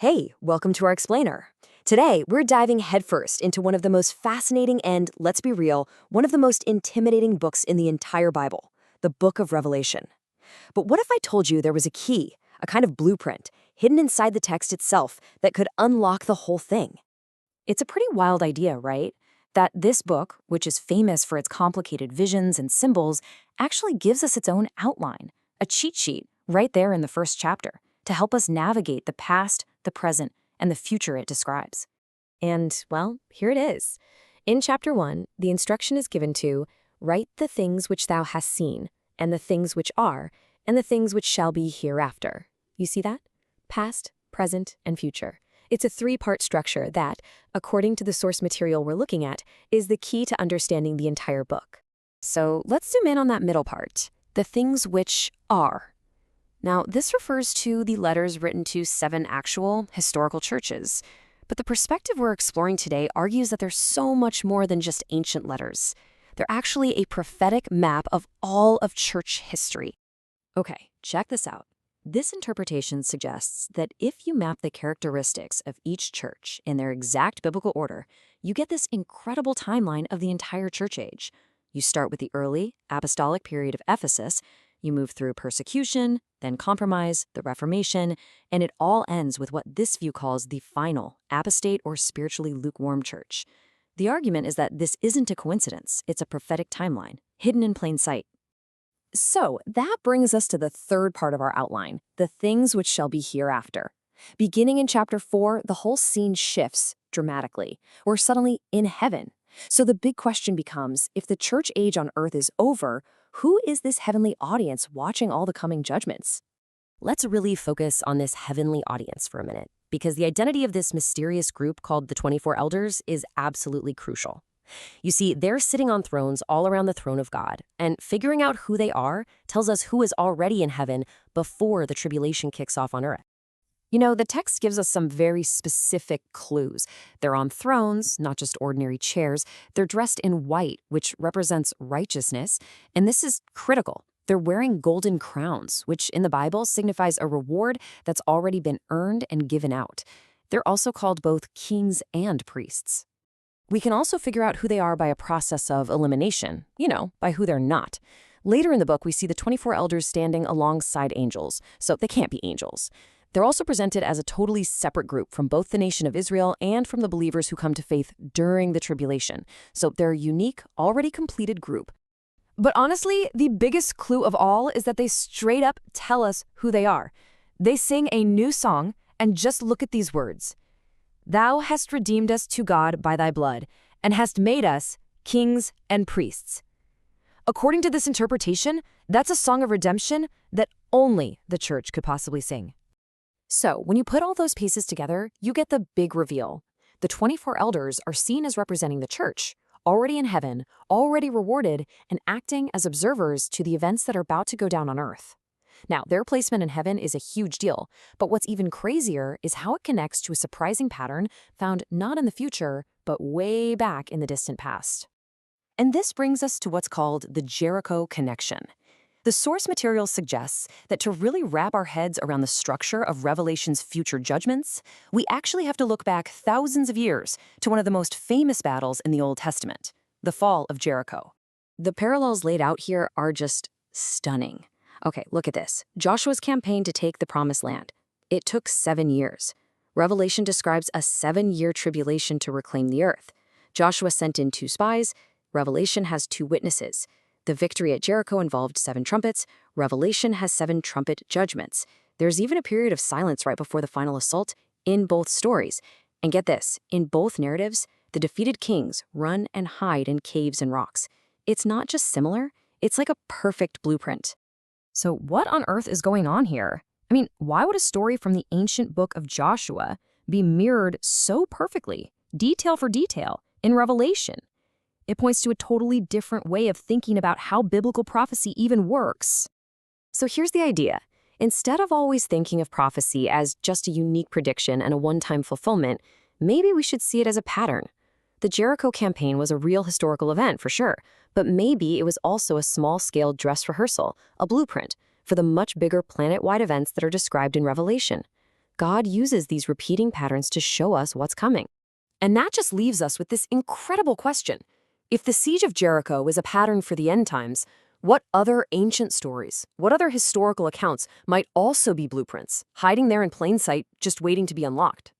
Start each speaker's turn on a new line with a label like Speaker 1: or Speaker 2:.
Speaker 1: Hey, welcome to our explainer. Today, we're diving headfirst into one of the most fascinating and, let's be real, one of the most intimidating books in the entire Bible, the Book of Revelation. But what if I told you there was a key, a kind of blueprint, hidden inside the text itself that could unlock the whole thing?
Speaker 2: It's a pretty wild idea, right? That this book, which is famous for its complicated visions and symbols, actually gives us its own outline, a cheat sheet, right there in the first chapter, to help us navigate the past, the present, and the future it describes.
Speaker 1: And, well, here it is. In chapter 1, the instruction is given to write the things which thou hast seen, and the things which are, and the things which shall be hereafter. You see that? Past, present, and future. It's a three-part structure that, according to the source material we're looking at, is the key to understanding the entire book. So let's zoom in on that middle part, the things which are. Now, this refers to the letters written to 7 actual historical churches. But the perspective we're exploring today argues that they're so much more than just ancient letters. They're actually a prophetic map of all of church history. Okay, check this out. This interpretation suggests that if you map the characteristics of each church in their exact biblical order, you get this incredible timeline of the entire church age. You start with the early, apostolic period of Ephesus, you move through persecution, then compromise, the Reformation, and it all ends with what this view calls the final, apostate or spiritually lukewarm church. The argument is that this isn't a coincidence, it's a prophetic timeline, hidden in plain sight. So that brings us to the third part of our outline, the things which shall be hereafter. Beginning in chapter 4, the whole scene shifts dramatically. We're suddenly in heaven. So the big question becomes, if the church age on earth is over, who is this heavenly audience watching all the coming judgments? Let's really focus on this heavenly audience for a minute, because the identity of this mysterious group called the 24 Elders is absolutely crucial. You see, they're sitting on thrones all around the throne of God, and figuring out who they are tells us who is already in heaven before the tribulation kicks off on earth. You know, the text gives us some very specific clues. They're on thrones, not just ordinary chairs. They're dressed in white, which represents righteousness, and this is critical. They're wearing golden crowns, which in the Bible signifies a reward that's already been earned and given out. They're also called both kings and priests. We can also figure out who they are by a process of elimination, by who they're not. Later in the book, we see the 24 elders standing alongside angels, so they can't be angels. They're also presented as a totally separate group from both the nation of Israel and from the believers who come to faith during the tribulation. So they're a unique, already completed group. But honestly, the biggest clue of all is that they straight up tell us who they are. They sing a new song, and just look at these words. Thou hast redeemed us to God by thy blood, and hast made us kings and priests. According to this interpretation, that's a song of redemption that only the church could possibly sing. So, when you put all those pieces together, you get the big reveal. The 24 elders are seen as representing the church, already in heaven, already rewarded, and acting as observers to the events that are about to go down on earth. Now, their placement in heaven is a huge deal, but what's even crazier is how it connects to a surprising pattern found not in the future, but way back in the distant past. And this brings us to what's called the Jericho connection. The source material suggests that to really wrap our heads around the structure of Revelation's future judgments, we actually have to look back thousands of years to one of the most famous battles in the Old Testament, the fall of Jericho. The parallels laid out here are just stunning. Okay, look at this. Joshua's campaign to take the Promised Land. It took 7 years. Revelation describes a 7-year tribulation to reclaim the earth. Joshua sent in 2 spies. Revelation has 2 witnesses. The victory at Jericho involved 7 trumpets. Revelation has 7 trumpet judgments. There's even a period of silence right before the final assault in both stories. And get this, in both narratives, the defeated kings run and hide in caves and rocks. It's not just similar, it's like a perfect blueprint.
Speaker 2: So what on earth is going on here? I mean, why would a story from the ancient book of Joshua be mirrored so perfectly, detail for detail, in Revelation? It points to a totally different way of thinking about how biblical prophecy even works.
Speaker 1: So here's the idea. Instead of always thinking of prophecy as just a unique prediction and a one-time fulfillment, maybe we should see it as a pattern. The Jericho campaign was a real historical event, for sure, but maybe it was also a small-scale dress rehearsal, a blueprint, for the much bigger planet-wide events that are described in Revelation. God uses these repeating patterns to show us what's coming.
Speaker 2: And that just leaves us with this incredible question. If the siege of Jericho is a pattern for the end times, what other ancient stories, what other historical accounts might also be blueprints, hiding there in plain sight, just waiting to be unlocked?